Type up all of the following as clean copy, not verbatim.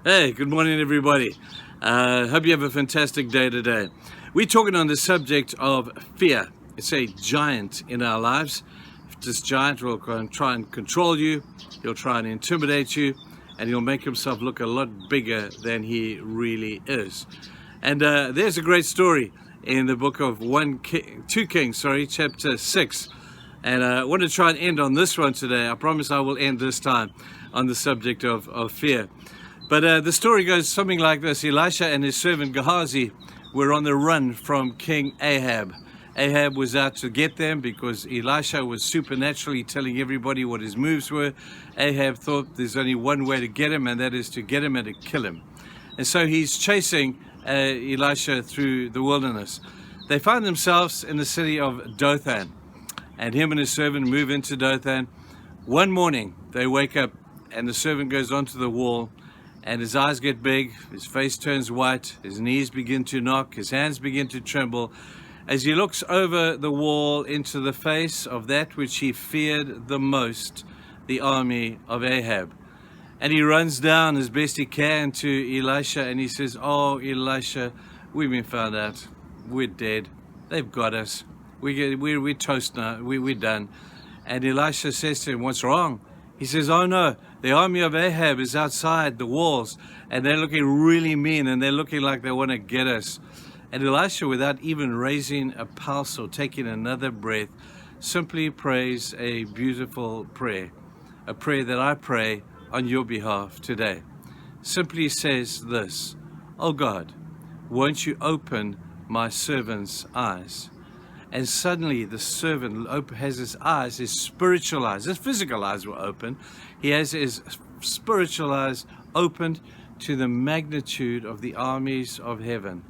Hey, good morning, everybody. Hope you have a fantastic day today. We're talking on the subject of fear. It's a giant in our lives. This giant will try and control you, he'll try and intimidate you, and he'll make himself look a lot bigger than he really is. And there's a great story in the book of 2 Kings, chapter 6. And I want to try and end on this one today. I promise I will end this time on the subject of fear. But the story goes something like this. Elisha and his servant Gehazi were on the run from King Ahab. Ahab was out to get them because Elisha was supernaturally telling everybody what his moves were. Ahab thought there's only one way to get him, and that is to get him and to kill him. And so he's chasing Elisha through the wilderness. They find themselves in the city of Dothan, and him and his servant move into Dothan. One morning they wake up and the servant goes onto the wall, and his eyes get big, his face turns white, his knees begin to knock, his hands begin to tremble as he looks over the wall into the face of that which he feared the most, the army of Ahab. And he runs down as best he can to Elisha and he says, "Oh, Elisha, we've been found out. We're dead. They've got us. We're toast now. We're done." And Elisha says to him, "What's wrong?" He says, "Oh no, the army of Ahab is outside the walls and they're looking really mean and they're looking like they want to get us." And Elisha, without even raising a pulse or taking another breath, simply prays a beautiful prayer, a prayer that I pray on your behalf today. Simply says this: "Oh God, won't you open my servant's eyes?" And suddenly the servant has his eyes, his spiritual eyes. His physical eyes were open. He has his spiritual eyes opened to the magnitude of the armies of heaven.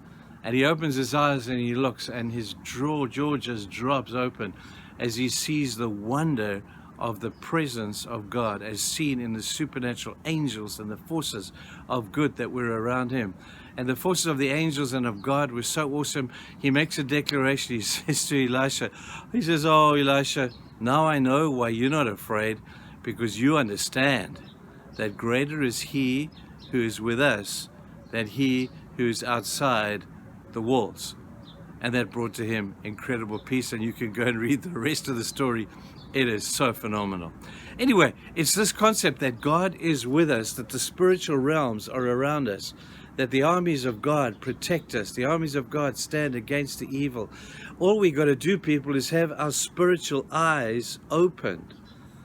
And he opens his eyes and he looks, and his jaw just drops open as he sees the wonder of the presence of God as seen in the supernatural angels and the forces of good that were around him. And the forces of the angels and of God were so awesome. He makes a declaration. He says to Elisha, he says, "Oh, Elisha, now I know why you're not afraid, because you understand that greater is he who is with us than he who is outside the walls." And that brought to him incredible peace. And you can go and read the rest of the story. It is so phenomenal. Anyway, it's this concept that God is with us, that the spiritual realms are around us, that the armies of God protect us, the armies of God stand against the evil. All we got to do, people, is have our spiritual eyes opened.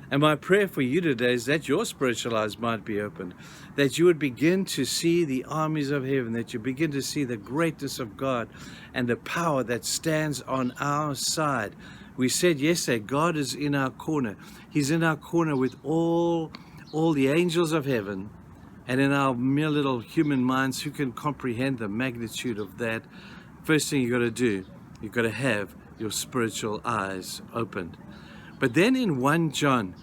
And my prayer for you today is that your spiritual eyes might be opened, that you would begin to see the armies of heaven, that you begin to see the greatness of God and the power that stands on our side. We said yesterday, God is in our corner. He's in our corner with all the angels of heaven. And in our mere little human minds, who can comprehend the magnitude of that? First thing you got to do, you got to have your spiritual eyes opened. But then in 1 John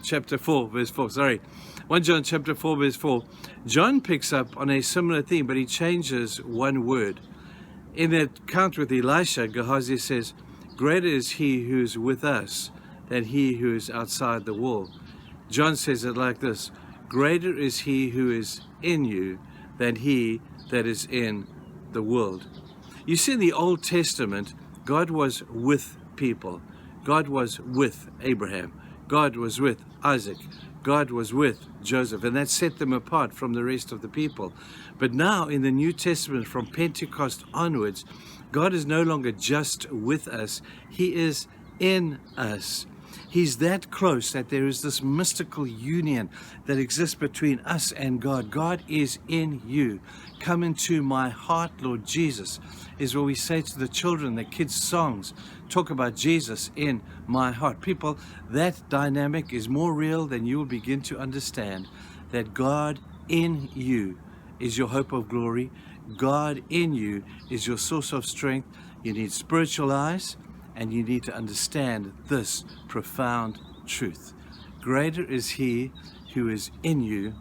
chapter 4, verse 4, 1 John chapter 4, verse 4, John picks up on a similar theme, but he changes one word. In that account with Elisha, Gehazi says, "Greater is he who is with us than he who is outside the wall." John says it like this: "Greater is he who is in you than he that is in the world." You see, in the Old Testament, God was with people. God was with Abraham. God was with Isaac. God was with Joseph, and that set them apart from the rest of the people. But now in the New Testament, from Pentecost onwards, God is no longer just with us. He is in us. He's that close that there is this mystical union that exists between us and God. God is in you. "Come into my heart, Lord Jesus," is what we say to the children. The kids' songs talk about Jesus in my heart. People, that dynamic is more real than you will begin to understand, that God in you is your hope of glory. God in you is your source of strength. You need spiritual eyes, and you need to understand this profound truth. Greater is he who is in you,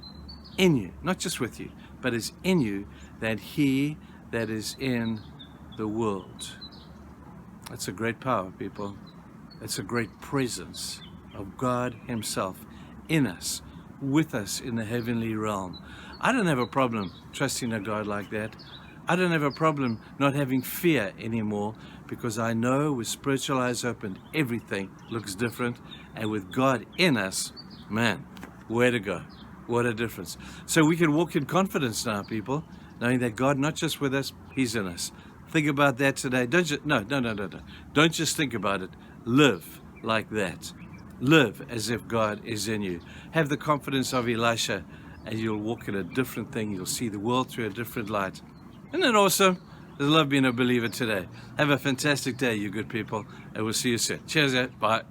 not just with you, but is in you, than he that is in the world. That's a great power, people. It's a great presence of God himself in us, with us in the heavenly realm. I don't have a problem trusting a God like that. I don't have a problem not having fear anymore, because I know with spiritual eyes open, everything looks different. And with God in us, man, where to go? What a difference. So we can walk in confidence now, people, knowing that God, not just with us, He's in us. Think about that today. Don't just, no. Don't just think about it. Live like that. Live as if God is in you. Have the confidence of Elisha, and you'll walk in a different thing. You'll see the world through a different light. Isn't it awesome? I love being a believer today. Have a fantastic day, you good people, and we'll see you soon. Cheers, bye.